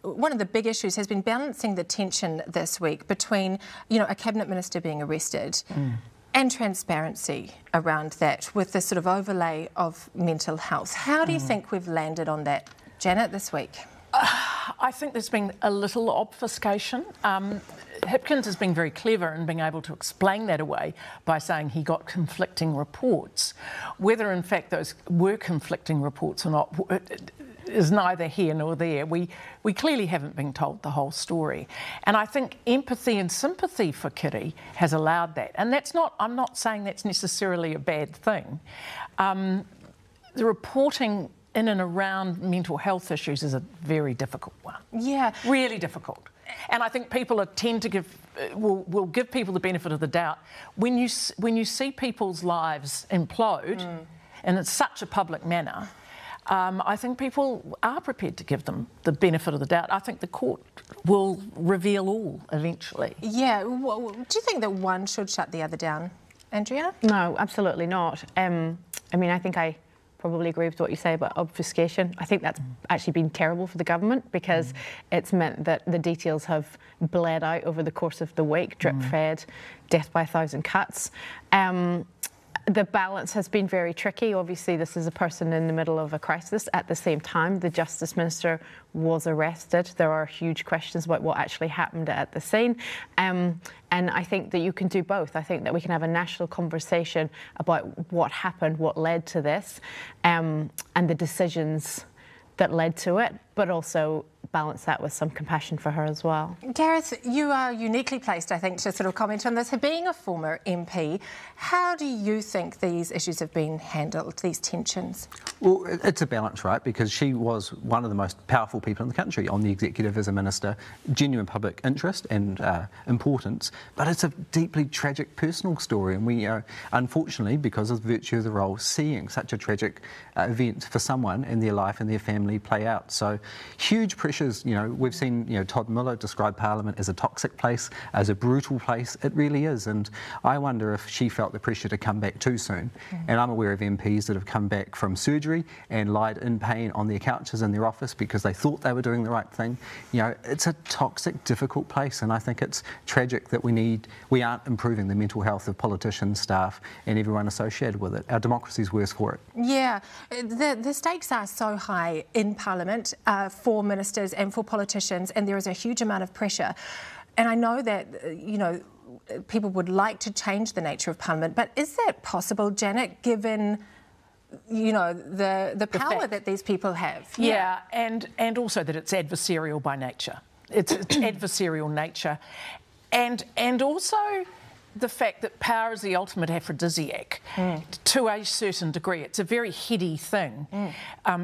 one of the big issues has been balancing the tension this week between, a cabinet minister being arrested and transparency around that, with this sort of overlay of mental health. How do you think we've landed on that, Janet, this week? I think there's been a little obfuscation. Hipkins has been very clever in being able to explain that away by saying he got conflicting reports. Whether, in fact, those were conflicting reports or not is neither here nor there. We clearly haven't been told the whole story. And I think empathy and sympathy for Kitty has allowed that. And I'm not saying that's necessarily a bad thing. The reporting in and around mental health issues is a very difficult one. Yeah. Really difficult. And I think people tend to will give people the benefit of the doubt. When you see people's lives implode in such a public manner, I think people are prepared to give them the benefit of the doubt. I think the court will reveal all eventually. Yeah. Well, do you think that one should shut the other down, Andrea? No, absolutely not. I think I probably agree with what you say about obfuscation. I think that's actually been terrible for the government, because it's meant that the details have bled out over the course of the week, drip-fed, death by 1,000 cuts. The balance has been very tricky. Obviously, this is a person in the middle of a crisis. At the same time, the Justice Minister was arrested. There are huge questions about what actually happened at the scene. And I think that you can do both. I think that we can have a national conversation about what happened, what led to this, and the decisions that led to it, but also balance that with some compassion for her as well. Gareth, you are uniquely placed, I think, to sort of comment on this. Being a former MP, how do you think these issues have been handled, these tensions? Well, it's a balance, right? Because she was one of the most powerful people in the country on the executive as a minister, genuine public interest and importance, but it's a deeply tragic personal story, and we are, unfortunately, because of the virtue of the role, seeing such a tragic event for someone in their life and their family play out. So huge pressures. We've seen, Todd Miller describe Parliament as a toxic place, as a brutal place. It really is, and I wonder if she felt the pressure to come back too soon. And I'm aware of MPs that have come back from surgery and lied in pain on their couches in their office because they thought they were doing the right thing. It's a toxic, difficult place, and I think it's tragic that we aren't improving the mental health of politicians, staff, and everyone associated with it. Our democracy's worse for it. Yeah, the stakes are so high in Parliament for ministers and for politicians, and there is a huge amount of pressure. And I know that, people would like to change the nature of Parliament, but is that possible, Janet, given, the power that these people have? Yeah, and also that it's adversarial by nature. It's adversarial nature. And also the fact that power is the ultimate aphrodisiac to a certain degree. It's a very heady thing.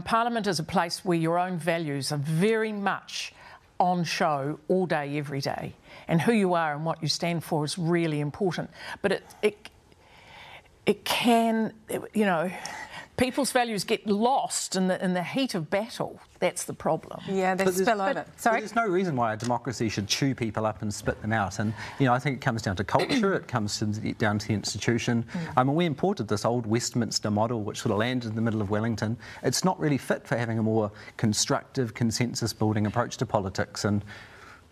Parliament is a place where your own values are very much on show all day, every day. And who you are and what you stand for is really important. But it can, people's values get lost in the heat of battle. That's the problem. Yeah, they spill over. Sorry? There's no reason why a democracy should chew people up and spit them out. And, I think it comes down to culture, it comes down to the institution. We imported this old Westminster model, which sort of landed in the middle of Wellington. It's not really fit for having a more constructive, consensus-building approach to politics. And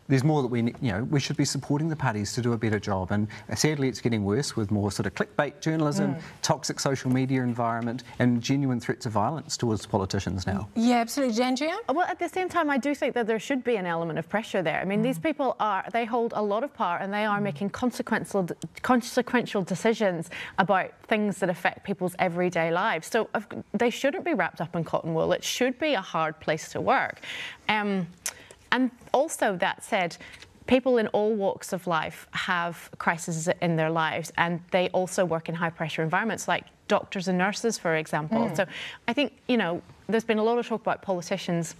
there's more that we should be supporting the parties to do a better job, and sadly it's getting worse with more sort of clickbait journalism, toxic social media environment, and genuine threats of violence towards politicians now. Yeah, absolutely. Andrea? Well, at the same time, I do think that there should be an element of pressure there. I mean, these people they hold a lot of power, and they are making consequential decisions about things that affect people's everyday lives. So they shouldn't be wrapped up in cotton wool. It should be a hard place to work. And also, that said, people in all walks of life have crises in their lives, and they also work in high-pressure environments, like doctors and nurses, for example. So I think, there's been a lot of talk about politicians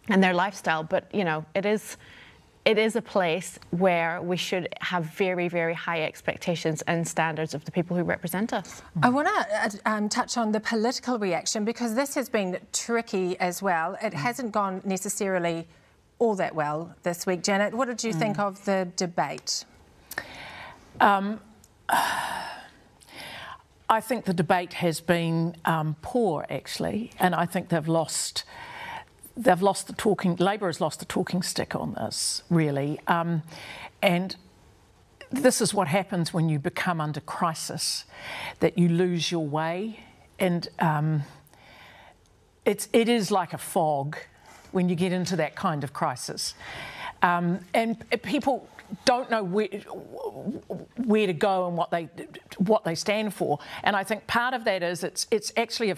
and their lifestyle, but, it is a place where we should have very, very high expectations and standards of the people who represent us. I want to touch on the political reaction, because this has been tricky as well. It hasn't gone necessarily all that well this week. Janet, what did you think of the debate? I think the debate has been poor, actually, and I think they've lost they've lost the talking. Labor has lost the talking stick on this, really, and this is what happens when you become under crisis, that you lose your way, and it is like a fog when you get into that kind of crisis, and people don't know where to go and what they stand for. And I think part of that is it's actually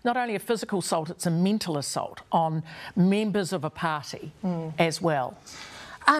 not only a physical assault, it's a mental assault on members of a party as well.